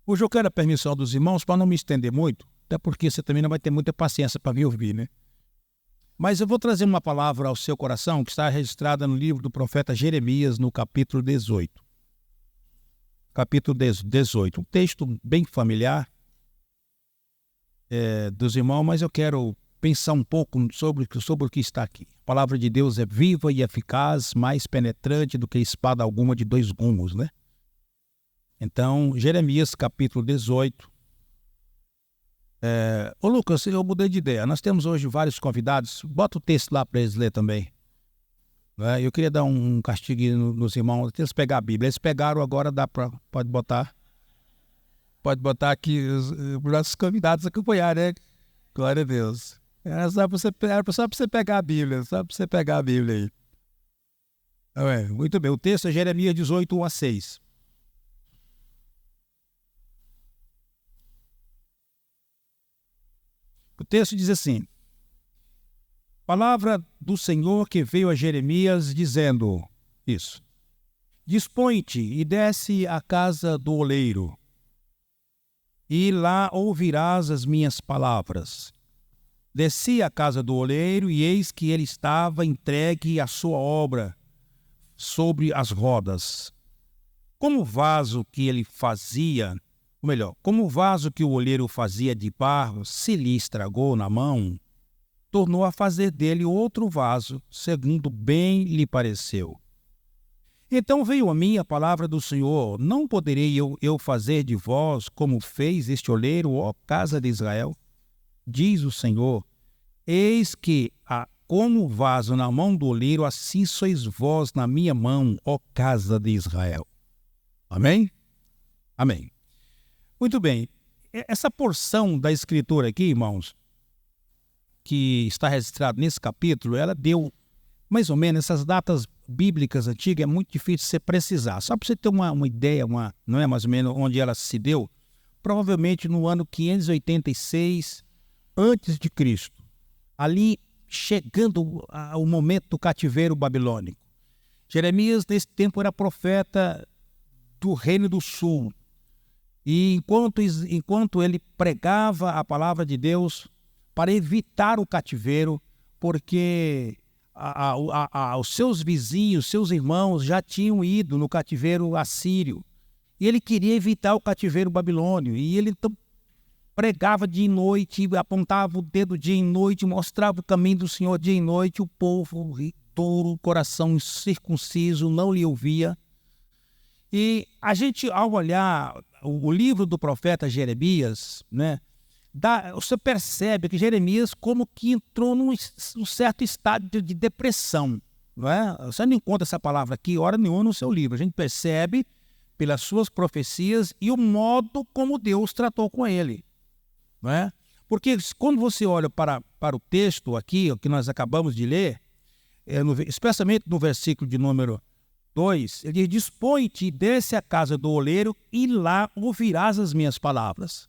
Hoje eu quero a permissão dos irmãos para não me estender muito, até porque você também não vai ter muita paciência para me ouvir, né? Mas eu vou trazer uma palavra ao seu coração que está registrada no livro do profeta Jeremias, no capítulo 18. Capítulo 18. Um texto bem familiar dos irmãos, mas eu quero pensar um pouco sobre o que está aqui. A palavra de Deus é viva e eficaz, mais penetrante do que espada alguma de dois gumes, né? Então, Jeremias, capítulo 18. Ô Lucas, eu mudei de ideia. Nós temos hoje vários convidados. Bota o texto lá para eles lerem também. Eu queria dar um castigo nos irmãos. Eles pegar a Bíblia. Eles pegaram agora, pode botar. Pode botar aqui os nossos convidados acompanhar, né? Glória a Deus. Era só para você pegar a Bíblia. Só para você pegar a Bíblia aí. Muito bem. O texto é Jeremias 18, 1 a 6. O texto diz assim: palavra do Senhor que veio a Jeremias dizendo isso. Dispõe-te e desce à casa do oleiro, e lá ouvirás as minhas palavras. Desci à casa do oleiro, e eis que ele estava entregue à sua obra sobre as rodas. Como o vaso que ele fazia, ou melhor, como o vaso que o oleiro fazia de barro se lhe estragou na mão, tornou a fazer dele outro vaso, segundo bem lhe pareceu. Então veio a mim a palavra do Senhor: não poderei eu fazer de vós como fez este oleiro, ó casa de Israel? Diz o Senhor: eis que, como vaso na mão do oleiro, assim sois vós na minha mão, ó casa de Israel. Amém? Amém. Muito bem. Essa porção da Escritura aqui, irmãos, que está registrada nesse capítulo, ela deu mais ou menos essas datas bíblicas antigas. É muito difícil você precisar. Só para você ter uma ideia, não é mais ou menos onde ela se deu, provavelmente no ano 586 antes de Cristo, ali chegando ao momento do cativeiro babilônico. Jeremias, nesse tempo, era profeta do Reino do Sul. E enquanto ele pregava a palavra de Deus para evitar o cativeiro, porque os seus vizinhos, seus irmãos já tinham ido no cativeiro assírio. E ele queria evitar o cativeiro babilônio. E ele então pregava dia e noite, apontava o dedo dia e noite, mostrava o caminho do Senhor dia e noite. O povo duro, coração circunciso, não lhe ouvia. E a gente, ao olhar o livro do profeta Jeremias, né, você percebe que Jeremias como que entrou num certo estado de depressão. Não é? Você não encontra essa palavra aqui, hora nenhuma, no seu livro. A gente percebe pelas suas profecias e o modo como Deus tratou com ele. Não é? Porque quando você olha para o texto aqui, o que nós acabamos de ler, especialmente no versículo de número 2, ele diz: dispõe-te e desce à casa do oleiro, e lá ouvirás as minhas palavras.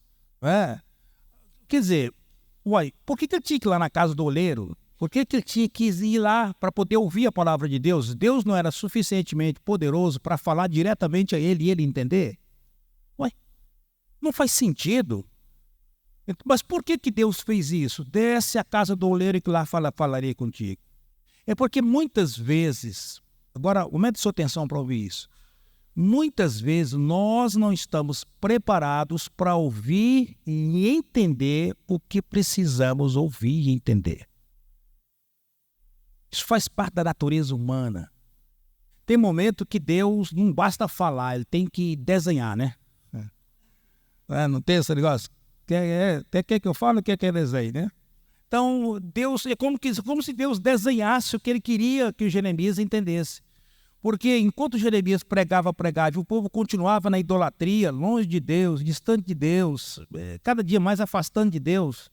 Quer dizer, por que ele tinha que ir lá na casa do oleiro? Por que ele tinha que ir lá para poder ouvir a palavra de Deus? Deus não era suficientemente poderoso para falar diretamente a ele e ele entender? Não faz sentido. Mas por que Deus fez isso? Desce à casa do oleiro, que lá falarei contigo. É porque muitas vezes, agora aumente sua atenção para ouvir isso, muitas vezes nós não estamos preparados para ouvir e entender o que precisamos ouvir e entender. Isso faz parte da natureza humana. Tem momento que Deus não basta falar, ele tem que desenhar, né? Não tem esse negócio? Quer que eu fale ou quer que eu desenhe, né? Então, Deus é como se Deus desenhasse o que ele queria que o Jeremias entendesse. Porque enquanto Jeremias pregava, e o povo continuava na idolatria, longe de Deus, distante de Deus, cada dia mais afastando de Deus.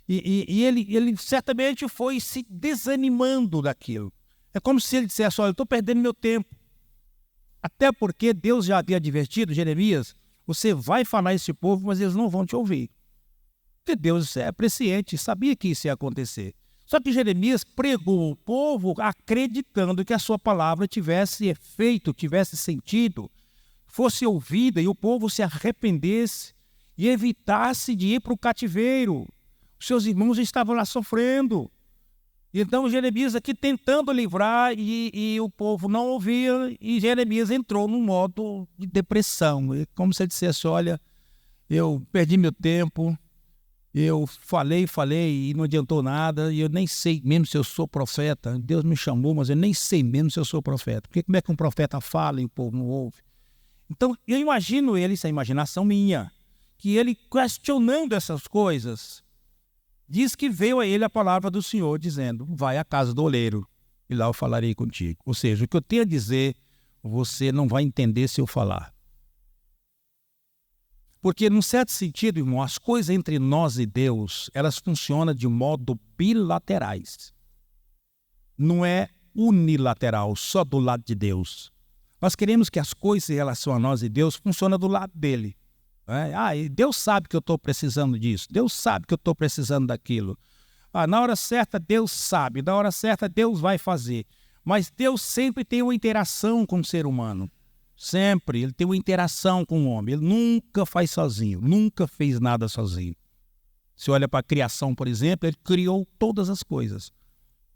E ele certamente foi se desanimando daquilo. É como se ele dissesse: olha, eu estou perdendo meu tempo. Até porque Deus já havia advertido Jeremias: você vai falar a esse povo, mas eles não vão te ouvir. Porque Deus é presciente, sabia que isso ia acontecer. Só que Jeremias pregou o povo acreditando que a sua palavra tivesse efeito, tivesse sentido, fosse ouvida e o povo se arrependesse e evitasse de ir para o cativeiro. Os seus irmãos estavam lá sofrendo. Então Jeremias aqui tentando livrar e o povo não ouvia, e Jeremias entrou num modo de depressão. Como se ele dissesse, olha, eu perdi meu tempo, eu falei e não adiantou nada, e eu nem sei mesmo se eu sou profeta. Deus me chamou, mas eu nem sei mesmo se eu sou profeta. Porque como é que um profeta fala e o povo não ouve? Então eu imagino ele, isso é imaginação minha, que ele questionando essas coisas, diz que veio a ele a palavra do Senhor, dizendo, vai à casa do oleiro, e lá eu falarei contigo. Ou seja, o que eu tenho a dizer, você não vai entender se eu falar. Porque, num certo sentido, irmão, as coisas entre nós e Deus, elas funcionam de modo bilaterais. Não é unilateral, só do lado de Deus. Nós queremos que as coisas em relação a nós e Deus funcionem do lado dele. Deus sabe que eu estou precisando disso, Deus sabe que eu estou precisando daquilo. Na hora certa Deus sabe, na hora certa Deus vai fazer. Mas Deus sempre tem uma interação com o ser humano. Sempre, ele tem uma interação com o homem. Ele nunca faz sozinho, nunca fez nada sozinho. Se olha para a criação, por exemplo, ele criou todas as coisas.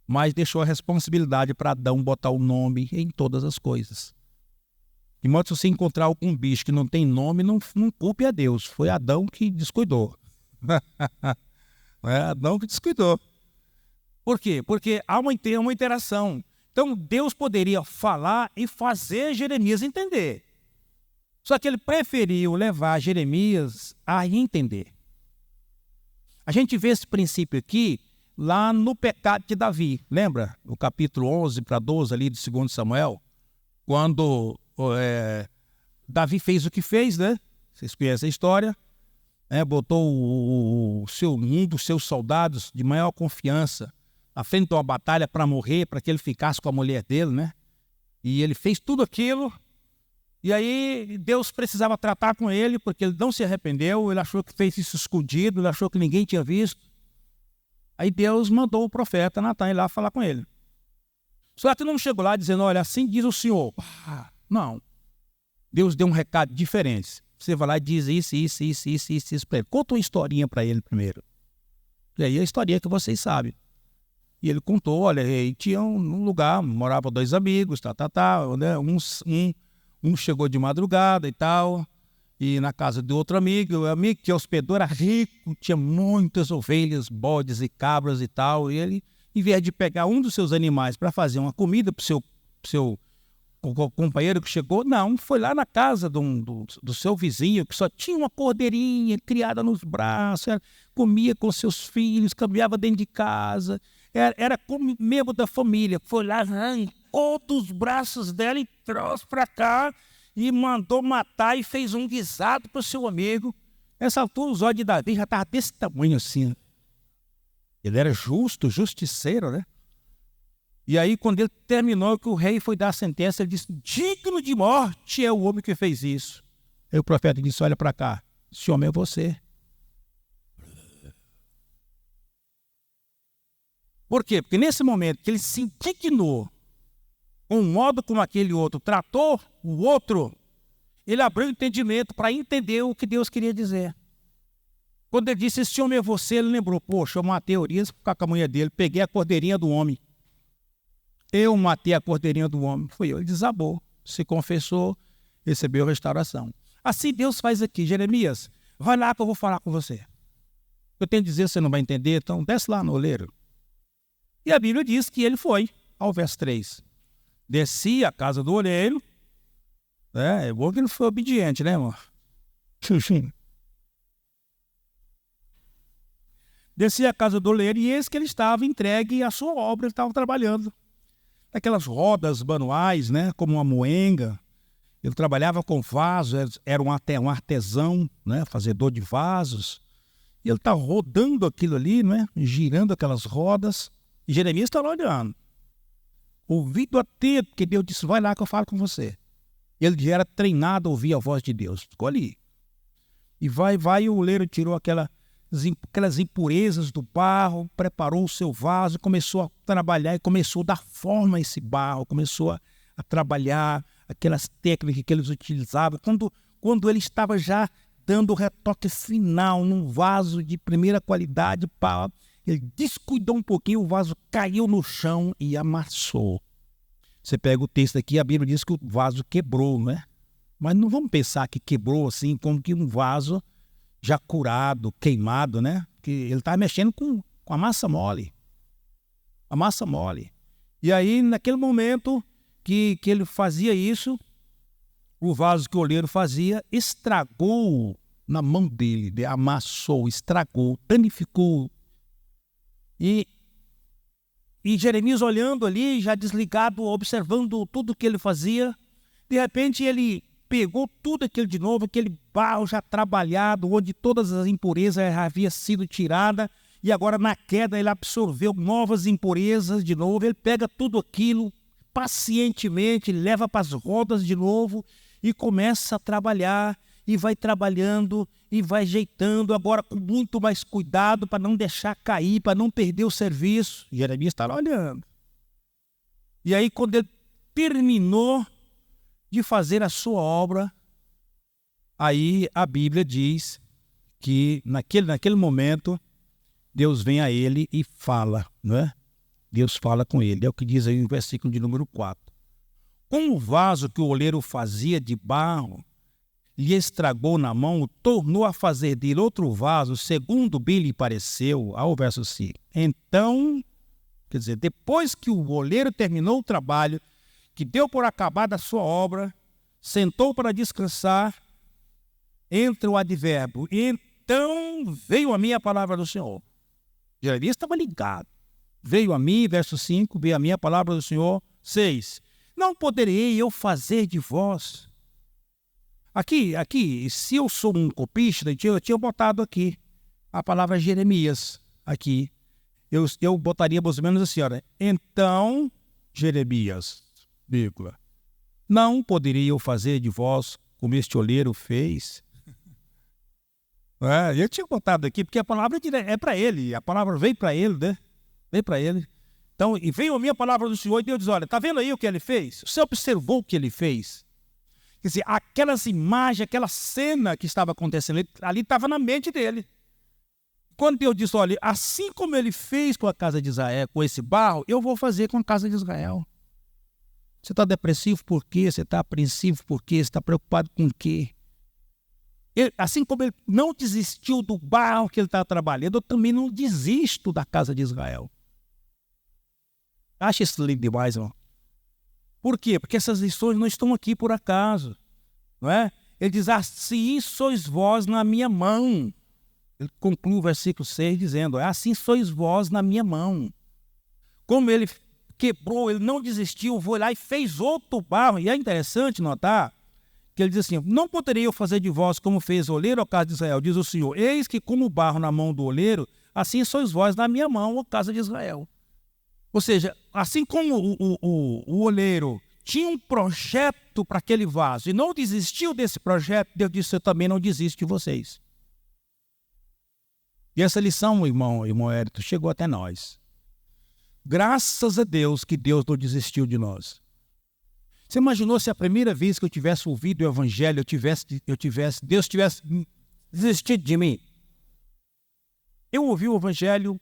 Mas deixou a responsabilidade para Adão botar o nome em todas as coisas. De modo que se você encontrar algum bicho que não tem nome, não culpe a Deus. Foi Adão que descuidou. É Adão que descuidou. Por quê? Porque há uma interação. Então Deus poderia falar e fazer Jeremias entender. Só que ele preferiu levar Jeremias a entender. A gente vê esse princípio aqui lá no pecado de Davi. Lembra? No capítulo 11 para 12 ali de 2 Samuel, quando Davi fez o que fez, né? Vocês conhecem a história, né? Botou um dos seus soldados de maior confiança à frente de uma batalha para morrer, para que ele ficasse com a mulher dele, né? E ele fez tudo aquilo, e aí Deus precisava tratar com ele, porque ele não se arrependeu, ele achou que fez isso escondido, ele achou que ninguém tinha visto. Aí Deus mandou o profeta Natan ir lá falar com ele. Só que não chegou lá dizendo, olha, assim diz o Senhor. Não. Deus deu um recado diferente. Você vai lá e diz isso para ele. Conta uma historinha para ele primeiro. E aí a historinha que vocês sabem. E ele contou, olha, tinha um lugar, moravam 2 amigos, né? Um chegou de madrugada e tal, e na casa de outro amigo, o amigo que hospedou era rico, tinha muitas ovelhas, bodes e cabras e tal, e ele, em vez de pegar um dos seus animais para fazer uma comida para o seu companheiro que chegou, não, foi lá na casa do seu vizinho, que só tinha uma cordeirinha criada nos braços, comia com seus filhos, caminhava dentro de casa, era como membro da família. Foi lá, arrancou dos braços dela e trouxe para cá e mandou matar e fez um guisado para o seu amigo. Nessa altura, os olhos de Davi já estavam desse tamanho assim. Ele era justiceiro, né? E aí, quando ele terminou, que o rei foi dar a sentença, ele disse, digno de morte é o homem que fez isso. Aí o profeta disse, olha para cá, esse homem é você. Por quê? Porque nesse momento que ele se indignou com o modo como aquele outro tratou o outro, ele abriu o entendimento para entender o que Deus queria dizer. Quando ele disse, esse homem é você, ele lembrou, poxa, eu matei Urias com a mulher dele, peguei a cordeirinha do homem. Eu matei a cordeirinha do homem. Foi eu. Ele desabou, se confessou, recebeu restauração. Assim Deus faz aqui. Jeremias, vai lá que eu vou falar com você. Eu tenho que dizer, você não vai entender, então desce lá no oleiro. E a Bíblia diz que ele foi, ao verso 3. Descia à casa do oleiro. É bom que ele foi obediente, né, irmão? Descia à casa do oleiro e eis que ele estava entregue à sua obra, ele estava trabalhando. Aquelas rodas manuais, né, como uma moenga. Ele trabalhava com vasos, era um artesão, né, fazedor de vasos. E ele está rodando aquilo ali, né, girando aquelas rodas. E Jeremias está lá olhando. Ouvido atento, porque Deus disse, vai lá que eu falo com você. Ele já era treinado a ouvir a voz de Deus. Ficou ali. E vai, o oleiro tirou aquelas impurezas do barro, preparou o seu vaso, começou a trabalhar e começou a dar forma a esse barro, começou a trabalhar, aquelas técnicas que eles utilizavam, quando ele estava já dando o retoque final num vaso de primeira qualidade, ele descuidou um pouquinho, o vaso caiu no chão e amassou. Você pega o texto aqui, a Bíblia diz que o vaso quebrou, né? Mas não vamos pensar que quebrou assim, como que um vaso já curado, queimado, né? Que ele estava mexendo com a massa mole. A massa mole. E aí, naquele momento que ele fazia isso, o vaso que o oleiro fazia estragou na mão dele, amassou, estragou, danificou. E Jeremias olhando ali, já desligado, observando tudo que ele fazia, de repente ele pegou tudo aquilo de novo, aquele barro já trabalhado, onde todas as impurezas haviam sido tiradas, e agora na queda ele absorveu novas impurezas de novo, ele pega tudo aquilo pacientemente, leva para as rodas de novo e começa a trabalhar, e vai trabalhando, e vai ajeitando, agora com muito mais cuidado para não deixar cair, para não perder o serviço. Jeremias está lá olhando. E aí quando ele terminou de fazer a sua obra, aí a Bíblia diz que naquele momento Deus vem a ele e fala, não é? Deus fala com ele, é o que diz aí no versículo de número 4. Com o vaso que o oleiro fazia de barro, lhe estragou na mão, tornou a fazer dele outro vaso, segundo bem lhe pareceu, ao verso 5. Então, quer dizer, depois que o oleiro terminou o trabalho, que deu por acabada a sua obra, sentou para descansar, entra o advérbio, então veio a mim a palavra do Senhor. Jeremias estava ligado. Veio a mim, verso 5, veio a mim a palavra do Senhor. 6. Não poderei eu fazer de vós. Aqui, se eu sou um copista, eu tinha botado aqui a palavra Jeremias. Aqui, eu botaria mais ou menos assim, olha. Então, Jeremias, vírgula, não poderia eu fazer de vós como este oleiro fez? Eu tinha botado aqui, porque a palavra é para ele, a palavra veio para ele, né? Veio para ele. Então, e veio a minha palavra do Senhor, e Deus diz, olha, está vendo aí o que ele fez? Você observou o que ele fez? Quer dizer, aquelas imagens, aquela cena que estava acontecendo ali estava na mente dele. Quando Deus disse, olha, assim como ele fez com a casa de Israel, com esse barro, eu vou fazer com a casa de Israel. Você está depressivo por quê? Você está apreensivo por quê? Você está preocupado com o quê? Assim como ele não desistiu do barro que ele está trabalhando, eu também não desisto da casa de Israel. Acha isso lindo demais, irmão? Por quê? Porque essas lições não estão aqui por acaso, não é? Ele diz, assim sois vós na minha mão. Ele conclui o versículo 6 dizendo, assim sois vós na minha mão. Como ele quebrou, ele não desistiu, foi lá e fez outro barro. E é interessante notar que ele diz assim, não poderia eu fazer de vós como fez o oleiro, ó casa de Israel, diz o Senhor, eis que como o barro na mão do oleiro, assim sois vós na minha mão, ó casa de Israel. Ou seja, assim como o oleiro tinha um projeto para aquele vaso e não desistiu desse projeto, Deus disse, eu também não desisto de vocês. E essa lição, irmão Hérito, chegou até nós. Graças a Deus que Deus não desistiu de nós. Você imaginou se a primeira vez que eu tivesse ouvido o Evangelho, Deus tivesse desistido de mim? Eu ouvi o Evangelho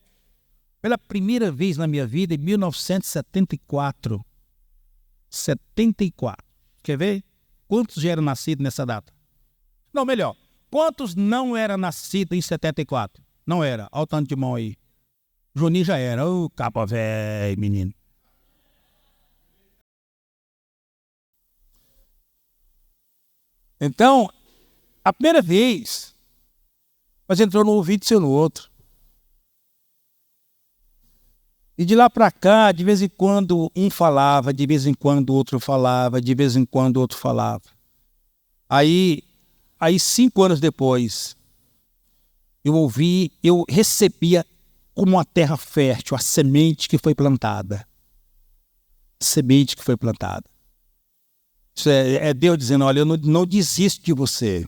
pela primeira vez na minha vida em 1974. 74. Quer ver? Quantos já eram nascidos nessa data? Não, melhor. Quantos não eram nascidos em 74? Não era. Olha o tanto de mão aí. Juninho já era. Ô, capa velho, menino. Então, a primeira vez, mas entrou no ouvido e saiu no outro. E de lá para cá, de vez em quando um falava, de vez em quando o outro falava, de vez em quando o outro falava. Aí 5 anos depois, eu recebia como uma terra fértil a semente que foi plantada. Semente que foi plantada. Isso é Deus dizendo, olha, eu não desisto de você.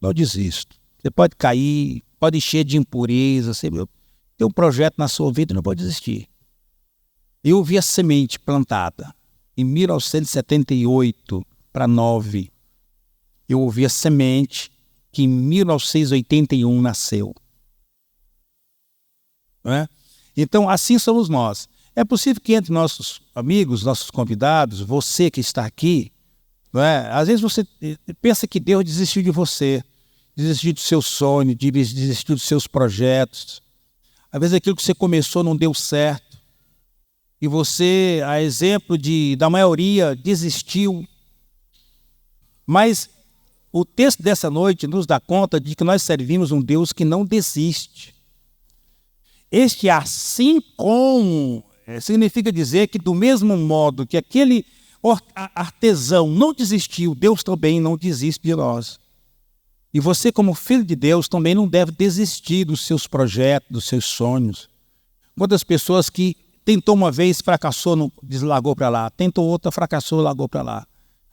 Não desisto. Você pode cair, pode encher de impureza, você tem um projeto na sua vida, não pode desistir. Eu vi a semente plantada em 1978 para 9. Eu ouvi a semente que em 1981 nasceu. Não é? Então, assim somos nós. É possível que entre nossos amigos, nossos convidados, você que está aqui, não é? Às vezes você pensa que Deus desistiu de você, desistiu do seu sonho, desistiu dos seus projetos. Às vezes aquilo que você começou não deu certo. E você, a exemplo da maioria, desistiu. Mas o texto dessa noite nos dá conta de que nós servimos um Deus que não desiste. Este assim como significa dizer que do mesmo modo que aquele artesão não desistiu, Deus também não desiste de nós. E você, como filho de Deus, também não deve desistir dos seus projetos, dos seus sonhos. Quantas pessoas que tentou uma vez, fracassou, largou para lá. Tentou outra, fracassou, largou para lá.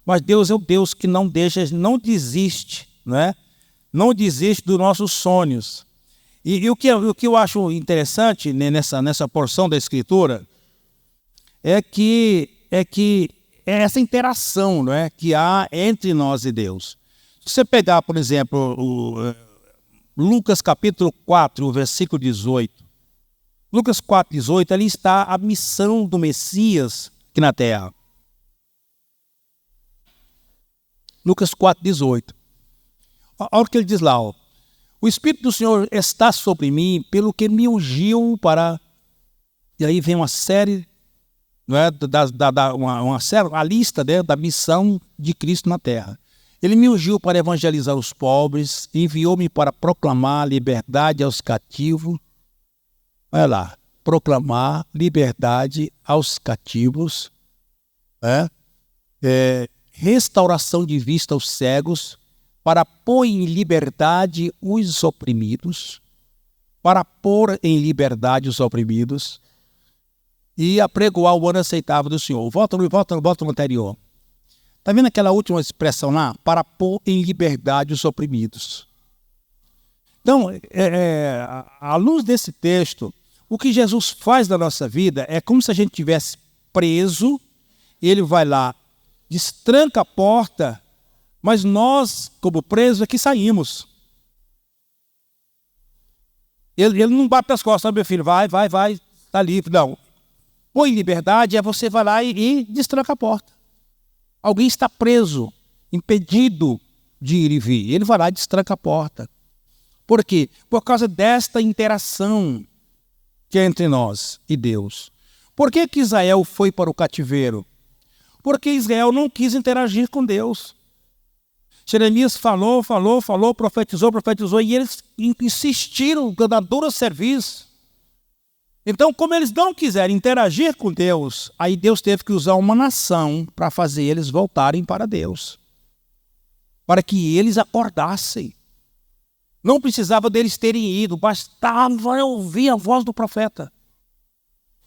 Mas Deus é o Deus que não deixa, não desiste, né? Não desiste dos nossos sonhos. E o que eu acho interessante nessa porção da Escritura é essa interação, não é, que há entre nós e Deus. Se você pegar, por exemplo, Lucas capítulo 4, versículo 18. Lucas 4, 18, ali está a missão do Messias aqui na terra. Lucas 4, 18. Olha o que ele diz lá. Ó. O Espírito do Senhor está sobre mim, pelo que me ungiu para... E aí vem uma série, não é, a lista, né, da missão de Cristo na terra. Ele me ungiu para evangelizar os pobres, enviou-me para proclamar liberdade aos cativos. Olha lá, proclamar liberdade aos cativos, restauração de vista aos cegos, para pôr em liberdade os oprimidos, e apregoar o ano aceitável do Senhor. Volta no anterior. Está vendo aquela última expressão lá? Para pôr em liberdade os oprimidos. Então, à luz desse texto, o que Jesus faz na nossa vida é como se a gente tivesse preso, ele vai lá, destranca a porta, mas nós, como presos, aqui saímos. Ele não bate as costas, meu filho, vai, está livre. Não. Põe em liberdade, você vai lá e destranca a porta. Alguém está preso, impedido de ir e vir. Ele vai lá e destranca a porta. Por quê? Por causa desta interação que é entre nós e Deus. Por que Israel foi para o cativeiro? Porque Israel não quis interagir com Deus. Jeremias falou, profetizou, e eles insistiram na dura serviço. Então, como eles não quiseram interagir com Deus, aí Deus teve que usar uma nação para fazer eles voltarem para Deus. Para que eles acordassem. Não precisava deles terem ido, bastava ouvir a voz do profeta.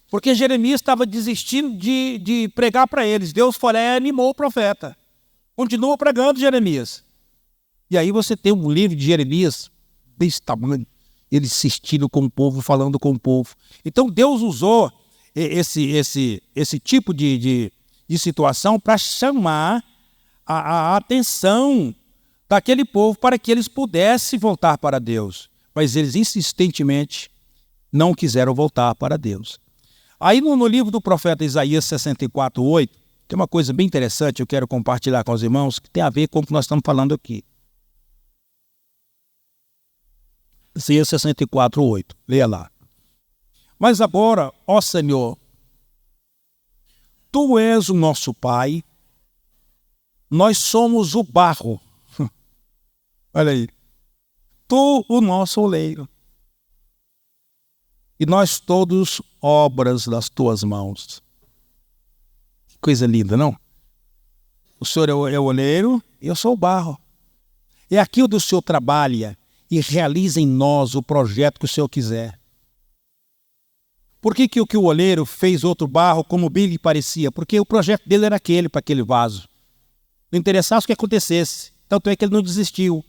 Porque Jeremias estava desistindo de pregar para eles. Deus foi lá e animou o profeta. Continua pregando, Jeremias. E aí você tem um livro de Jeremias desse tamanho, ele insistindo com o povo, falando com o povo. Então Deus usou esse tipo de situação para chamar a atenção daquele povo para que eles pudessem voltar para Deus. Mas eles insistentemente não quiseram voltar para Deus. Aí no livro do profeta Isaías 64:8, tem uma coisa bem interessante, eu quero compartilhar com os irmãos, que tem a ver com o que nós estamos falando aqui. Isaías 64:8, leia lá. Mas agora, ó Senhor, Tu és o nosso Pai, nós somos o barro. Olha aí. Tu, o nosso oleiro. E nós todos obras das Tuas mãos. Coisa linda, não? O Senhor é o oleiro e eu sou o barro. É aqui onde o Senhor trabalha e realiza em nós o projeto que o Senhor quiser. Por que o oleiro fez outro barro como bem lhe parecia? Porque o projeto dele era aquele, para aquele vaso. Não interessasse o que acontecesse. Tanto é que ele não desistiu.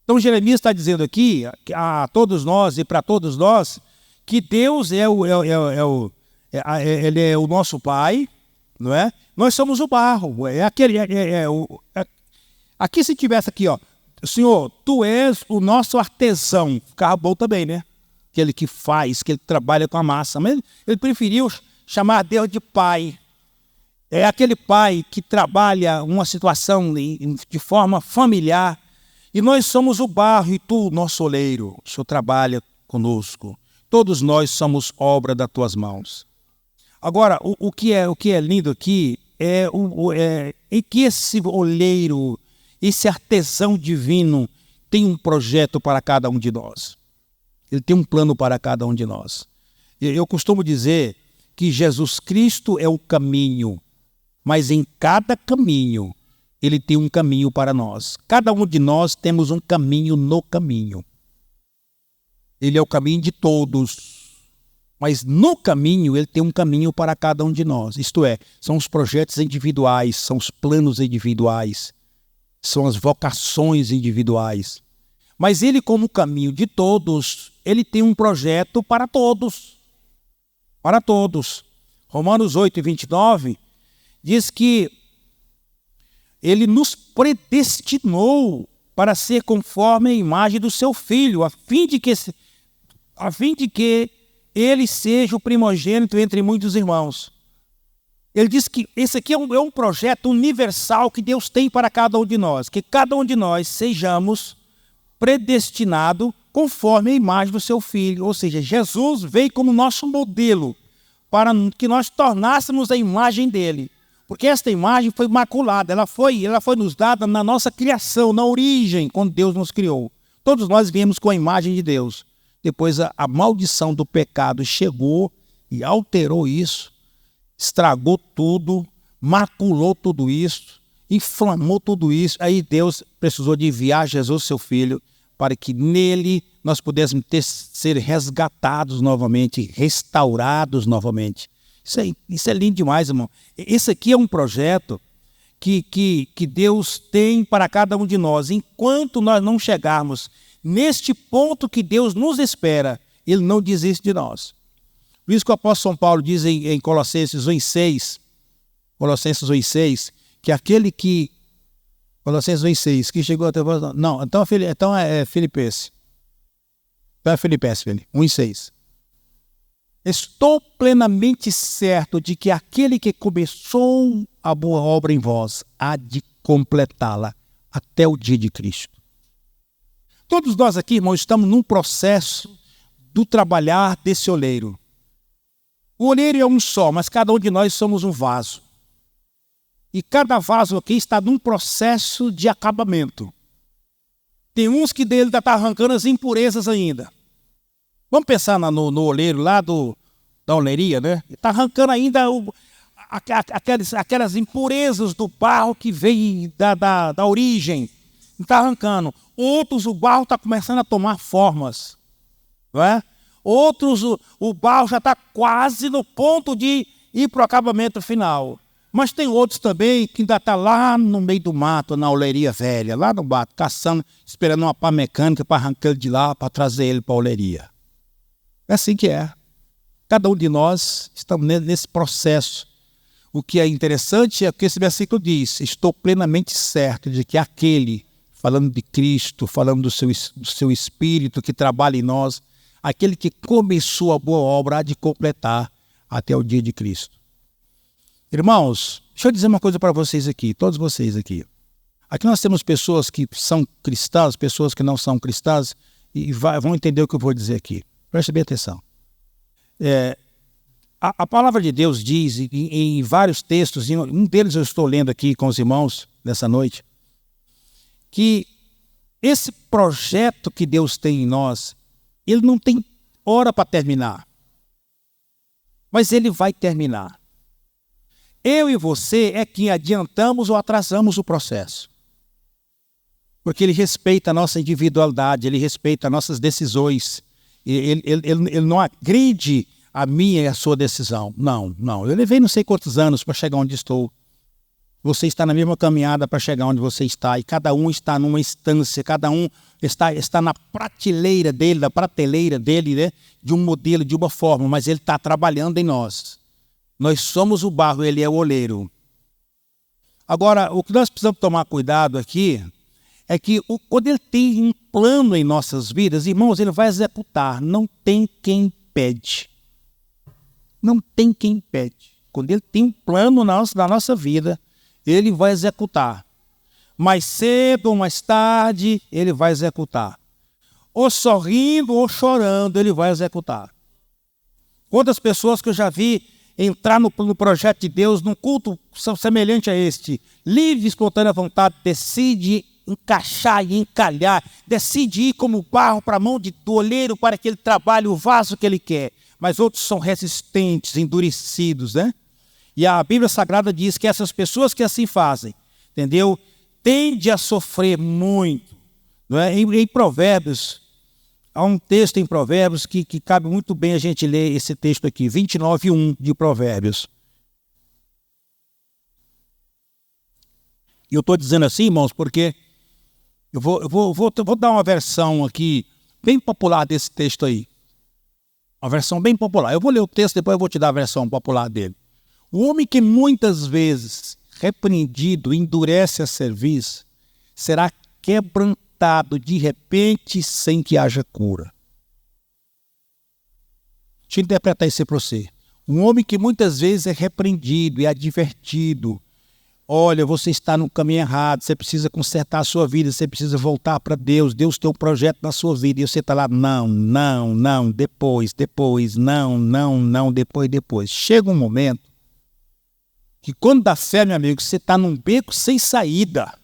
Então Jeremias está dizendo aqui, a todos nós e para todos nós, que Deus ele é o nosso Pai, não é? Nós somos o barro. Aqui se tivesse aqui, ó, Senhor, tu és o nosso artesão. Ficava bom também, né? Aquele que faz, que ele trabalha com a massa. Mas ele preferiu chamar Deus de Pai. É aquele pai que trabalha uma situação de forma familiar. E nós somos o barro e tu, nosso oleiro. O Senhor trabalha conosco. Todos nós somos obra das tuas mãos. Agora, o que é lindo aqui é que esse oleiro, esse artesão divino, tem um projeto para cada um de nós. Ele tem um plano para cada um de nós. Eu costumo dizer que Jesus Cristo é o caminho, mas em cada caminho, ele tem um caminho para nós. Cada um de nós temos um caminho no caminho. Ele é o caminho de todos, mas no caminho ele tem um caminho para cada um de nós. Isto é, são os projetos individuais, são os planos individuais, são as vocações individuais. Mas ele, como caminho de todos, ele tem um projeto para todos. Para todos. Romanos 8:29 diz que ele nos predestinou para ser conforme a imagem do seu Filho, a fim de que ele seja o primogênito entre muitos irmãos. Ele diz que esse aqui é um projeto universal que Deus tem para cada um de nós, que cada um de nós sejamos predestinados conforme a imagem do seu Filho. Ou seja, Jesus veio como nosso modelo para que nós tornássemos a imagem dele. Porque esta imagem foi maculada, ela foi nos dada na nossa criação, na origem, quando Deus nos criou. Todos nós viemos com a imagem de Deus. Depois a maldição do pecado chegou e alterou isso, estragou tudo, maculou tudo isso, inflamou tudo isso. Aí Deus precisou de enviar Jesus, seu Filho, para que nele nós pudéssemos ser resgatados novamente, restaurados novamente. Isso é lindo demais, irmão. Esse aqui é um projeto que Deus tem para cada um de nós. Enquanto nós não chegarmos neste ponto que Deus nos espera, Ele não desiste de nós. Por isso que o apóstolo São Paulo diz em Colossenses 1,6, que aquele que... Colossenses 1,6, que chegou até... Não, então é Filipenses. Então é Filipenses, 1,6. Estou plenamente certo de que aquele que começou a boa obra em vós há de completá-la até o dia de Cristo. Todos nós aqui, irmãos, estamos num processo do trabalhar desse oleiro. O oleiro é um só, mas cada um de nós somos um vaso. E cada vaso aqui está num processo de acabamento. Tem uns que dele ainda está arrancando as impurezas ainda. Vamos pensar no oleiro lá da oleria, né? Está arrancando ainda aquelas impurezas do barro que veio da origem. Está arrancando. Outros, o barro está começando a tomar formas. Não é? Outros, o barro já está quase no ponto de ir para o acabamento final. Mas tem outros também que ainda está lá no meio do mato, na oleria velha, lá no mato, caçando, esperando uma pá mecânica para arrancar ele de lá, para trazer ele para a oleria. É assim que é. Cada um de nós estamos nesse processo. O que é interessante é que esse versículo diz: estou plenamente certo de que aquele, falando de Cristo, falando do seu Espírito que trabalha em nós, aquele que começou a boa obra há de completar até o dia de Cristo. Irmãos, deixa eu dizer uma coisa para vocês aqui, todos vocês aqui. Aqui nós temos pessoas que são cristãs, pessoas que não são cristãs, e vão entender o que eu vou dizer aqui. Preste bem atenção. A palavra de Deus diz em vários textos, e um deles eu estou lendo aqui com os irmãos nessa noite, que esse projeto que Deus tem em nós, ele não tem hora para terminar, mas ele vai terminar. Eu e você é quem adiantamos ou atrasamos o processo. Porque ele respeita a nossa individualidade, ele respeita as nossas decisões. Ele não agride a minha e a sua decisão. Não. Eu levei não sei quantos anos para chegar onde estou. Você está na mesma caminhada para chegar onde você está. E cada um está numa instância, cada um está na prateleira dele, né, de um modelo, de uma forma, mas ele está trabalhando em nós. Nós somos o barro, ele é o oleiro. Agora, o que nós precisamos tomar cuidado aqui é que quando ele tem um plano em nossas vidas, irmãos, ele vai executar. Não tem quem impede. Não tem quem impede. Quando ele tem um plano na nossa vida, ele vai executar. Mais cedo ou mais tarde, ele vai executar. Ou sorrindo ou chorando, ele vai executar. Quantas pessoas que eu já vi entrar no projeto de Deus, num culto semelhante a este, livre e espontânea vontade, decide encaixar e encalhar, decide ir como barro para a mão do olheiro para que ele trabalhe o vaso que ele quer. Mas outros são resistentes, endurecidos, né? E a Bíblia Sagrada diz que essas pessoas que assim fazem, entendeu? Tendem a sofrer muito. Não é? Em Provérbios, há um texto em Provérbios que cabe muito bem a gente ler esse texto aqui, 29:1 de Provérbios. E eu estou dizendo assim, irmãos, porque eu vou dar uma versão aqui bem popular desse texto aí. Uma versão bem popular. Eu vou ler o texto, depois eu vou te dar a versão popular dele. O homem que muitas vezes, repreendido, endurece a cerviz, será quebrantado de repente sem que haja cura. Deixa eu interpretar isso para você. Um homem que muitas vezes é repreendido e advertido. Olha, você está no caminho errado, você precisa consertar a sua vida, você precisa voltar para Deus, Deus tem um projeto na sua vida, e você está lá, não, depois, não, depois. Chega um momento que quando dá fé, meu amigo, você está num beco sem saída.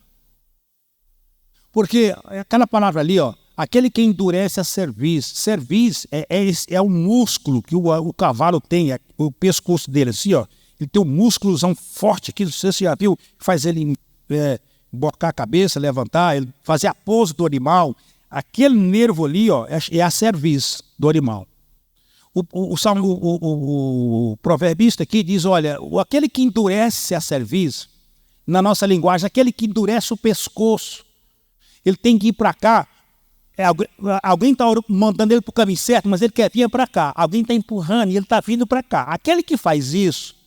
Porque aquela palavra ali, ó, aquele que endurece a cerviz. Cerviz é um músculo que o cavalo tem, o pescoço dele, assim, ó. Ele tem um músculozão forte aqui, não sei se você já viu, faz ele bocar a cabeça, levantar, ele fazer a pose do animal. Aquele nervo ali, ó, é a cerviz do animal. O proverbista aqui diz, olha, aquele que endurece a cerviz, na nossa linguagem, aquele que endurece o pescoço, ele tem que ir para cá, alguém está mandando ele para o caminho certo, mas ele quer vir para cá, alguém está empurrando e ele está vindo para cá. Aquele que faz isso,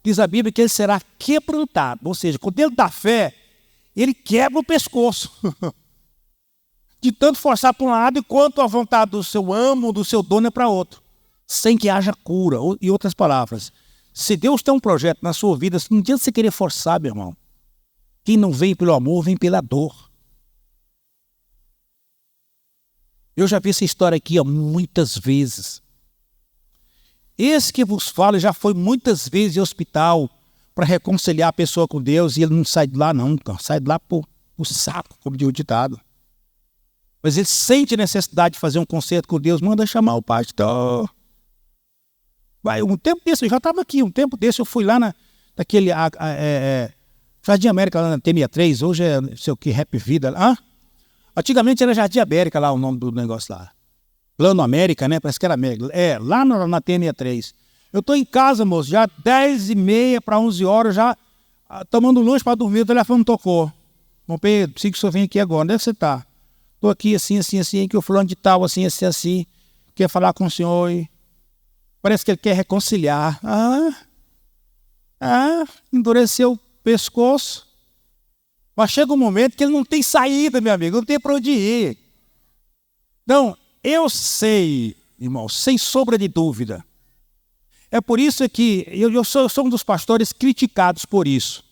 diz a Bíblia que ele será quebrantado, ou seja, quando ele dá fé, ele quebra o pescoço. De tanto forçar para um lado, enquanto a vontade do seu amo, do seu dono é para outro. Sem que haja cura. Em outras palavras, se Deus tem um projeto na sua vida, não adianta você querer forçar, meu irmão. Quem não vem pelo amor, vem pela dor. Eu já vi essa história aqui muitas vezes. Esse que vos falo já foi muitas vezes em hospital para reconciliar a pessoa com Deus e ele não sai de lá não, sai de lá pro saco, como diz o ditado. Mas ele sente necessidade de fazer um concerto com Deus, manda chamar o pastor. Um tempo desse, eu já estava aqui, um tempo desse eu fui lá naquele Jardim América, lá na T63, hoje é não sei o que, Rap Vida. Antigamente era Jardim América lá o nome do negócio lá. Plano América, né? Parece que era América. Lá na T63. Eu estou em casa, moço, já 10h30 para 11 horas, já tomando lanche para dormir, o telefone tocou. Bom, Pedro, preciso que o senhor venha aqui agora. Onde é que você está? Estou aqui assim, que o fulano de tal, assim, quer falar com o senhor e parece que ele quer reconciliar. Endureceu o pescoço. Mas chega um momento que ele não tem saída, meu amigo, não tem para onde ir. Então, eu sei, irmão, sem sombra de dúvida. É por isso que eu sou um dos pastores criticados por isso.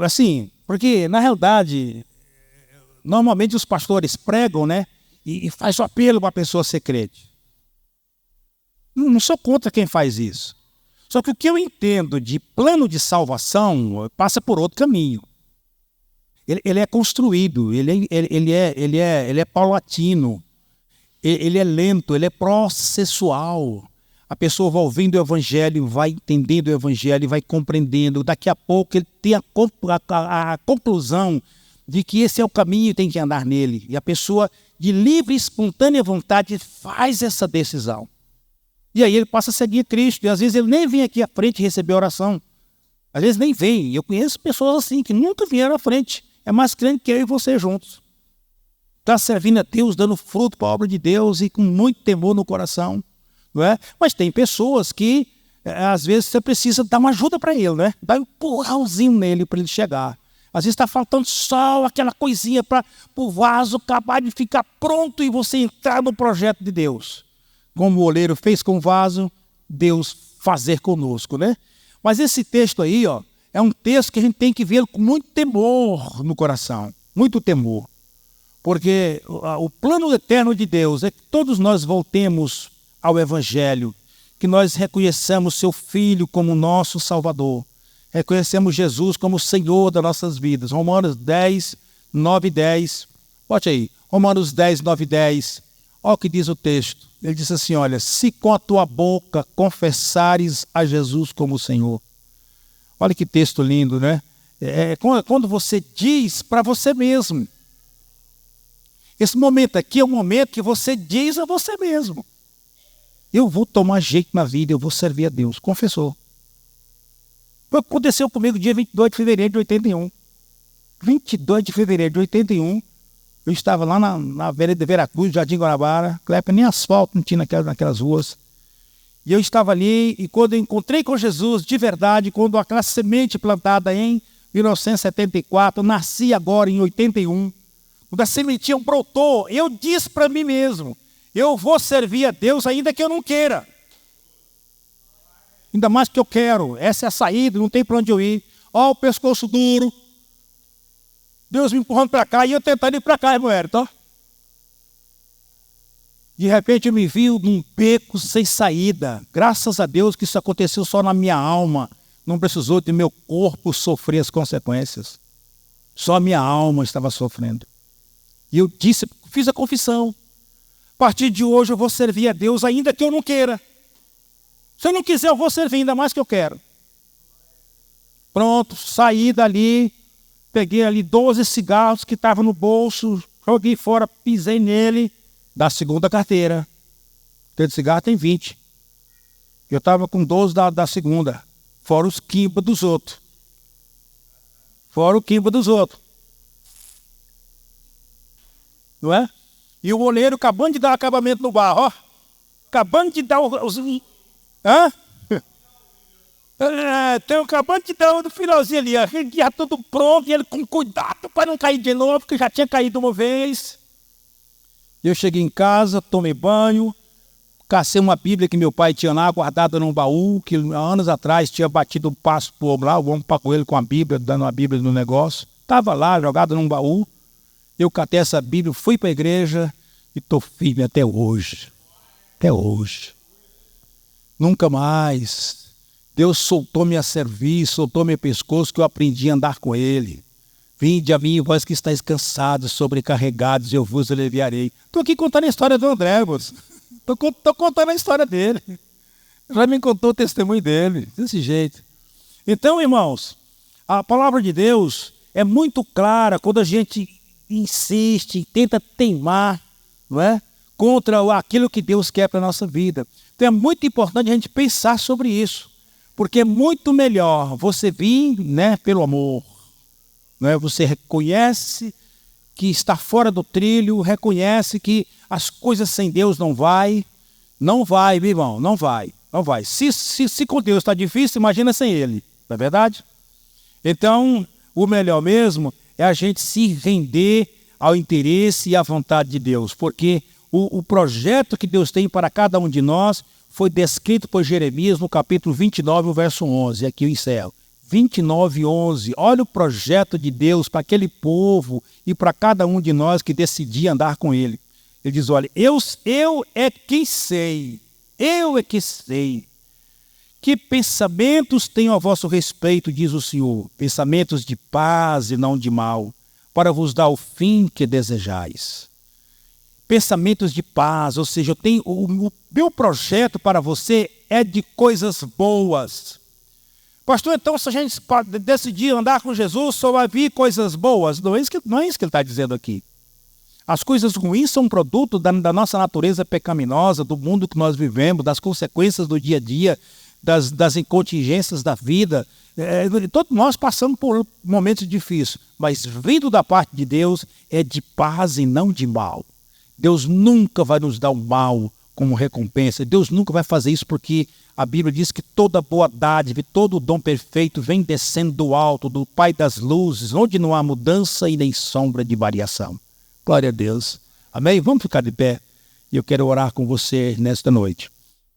Assim, porque na realidade, normalmente os pastores pregam, né? E faz o apelo para a pessoa ser crente. Não sou contra quem faz isso. Só que o que eu entendo de plano de salvação passa por outro caminho. Ele é construído, ele é paulatino, ele é lento, ele é processual. A pessoa vai ouvindo o evangelho, vai entendendo o evangelho, vai compreendendo. Daqui a pouco ele tem a conclusão de que esse é o caminho e tem que andar nele. E a pessoa, de livre e espontânea vontade, faz essa decisão. E aí ele passa a seguir Cristo. E às vezes ele nem vem aqui à frente receber oração. Às vezes nem vem. Eu conheço pessoas assim, que nunca vieram à frente. É mais crente que eu e você juntos. Está servindo a Deus, dando fruto para a obra de Deus e com muito temor no coração. Não é? Mas tem pessoas que às vezes você precisa dar uma ajuda para ele, né? Dar um empurrãozinho nele para ele chegar. Às vezes está faltando só aquela coisinha para o vaso acabar de ficar pronto e você entrar no projeto de Deus. Como o oleiro fez com o vaso, Deus fazer conosco, né? Mas esse texto aí, ó, é um texto que a gente tem que ver com muito temor no coração. Muito temor. Porque o plano eterno de Deus é que todos nós voltemos ao Evangelho, que nós reconheçamos seu Filho como nosso Salvador. Reconhecemos Jesus como o Senhor das nossas vidas. Romanos 10, 9 e 10. Bote aí. Romanos 10, 9 e 10. Olha o que diz o texto. Ele diz assim, olha, se com a tua boca confessares a Jesus como o Senhor. Olha que texto lindo, né? Quando você diz para você mesmo. Esse momento aqui é o momento que você diz a você mesmo. Eu vou tomar jeito na vida, eu vou servir a Deus. Confessou. Aconteceu comigo dia 22 de fevereiro de 81. 22 de fevereiro de 81, eu estava lá na Vereda de Veracruz, Jardim Guanabara, nem asfalto não tinha naquelas ruas. E eu estava ali, e quando eu encontrei com Jesus, de verdade, quando aquela semente plantada em 1974, nasci agora em 81, quando a sementinha brotou, eu disse para mim mesmo, eu vou servir a Deus ainda que eu não queira. Ainda mais que eu quero. Essa é a saída, não tem para onde eu ir. Ó, o pescoço duro. Deus me empurrando para cá e eu tentando ir para cá, mulher, tá? De repente eu me vi num beco sem saída. Graças a Deus que isso aconteceu só na minha alma. Não precisou de meu corpo sofrer as consequências. Só a minha alma estava sofrendo. E eu disse, fiz a confissão. A partir de hoje eu vou servir a Deus ainda que eu não queira. Se eu não quiser, eu vou servir, ainda mais que eu quero. Pronto, saí dali, peguei ali 12 cigarros que estavam no bolso, joguei fora, pisei nele, da segunda carteira. Aquele cigarro tem 20. Eu estava com 12 da segunda, fora os quimba dos outros. Fora o quimba dos outros. Não é? E o oleiro acabando de dar acabamento no barro, ó. Acabando de dar os... Hã? Então, acabando de dar no finalzinho ali, ó, já tudo pronto, e ele com cuidado para não cair de novo, porque já tinha caído uma vez. Eu cheguei em casa, tomei banho, cacei uma Bíblia que meu pai tinha lá, guardada num baú, que anos atrás tinha batido um passo pro homem lá, o homem pagou ele com a Bíblia, dando a Bíblia no negócio. Estava lá, jogada num baú. Eu catei essa Bíblia, fui para a igreja e estou firme até hoje. Até hoje. Nunca mais. Deus soltou-me a servir, soltou meu pescoço, que eu aprendi a andar com Ele. Vinde a mim, vós que estáis cansados, sobrecarregados, eu vos aliviarei. Estou aqui contando a história do André, moço. Estou contando a história dele. Já me contou o testemunho dele, desse jeito. Então, irmãos, a palavra de Deus é muito clara quando a gente insiste, tenta teimar, não é? Contra aquilo que Deus quer para a nossa vida. Então é muito importante a gente pensar sobre isso, porque é muito melhor você vir, né, pelo amor, não é? Você reconhece que está fora do trilho, reconhece que as coisas sem Deus não vai, meu irmão, não vai. Se com Deus está difícil, imagina sem Ele, não é verdade? Então, o melhor mesmo é a gente se render ao interesse e à vontade de Deus, porque o projeto que Deus tem para cada um de nós foi descrito por Jeremias no capítulo 29, o verso 11. Aqui eu encerro. 29, 11. Olha o projeto de Deus para aquele povo e para cada um de nós que decidia andar com Ele. Ele diz, olha, eu é que sei, que pensamentos tenho a vosso respeito, diz o Senhor, pensamentos de paz e não de mal, para vos dar o fim que desejais. Pensamentos de paz, ou seja, o meu projeto para você é de coisas boas. Pastor, então se a gente decidir andar com Jesus, só vai vir coisas boas? Não é isso que ele está dizendo aqui. As coisas ruins são produto da nossa natureza pecaminosa, do mundo que nós vivemos, das consequências do dia a dia, das incontingências da vida. Todos nós passamos por momentos difíceis, mas vindo da parte de Deus é de paz e não de mal. Deus nunca vai nos dar o mal como recompensa. Deus nunca vai fazer isso, porque a Bíblia diz que toda boa dádiva e todo o dom perfeito vem descendo do alto, do Pai das luzes, onde não há mudança e nem sombra de variação. Glória a Deus. Amém? Vamos ficar de pé. E eu quero orar com você nesta noite.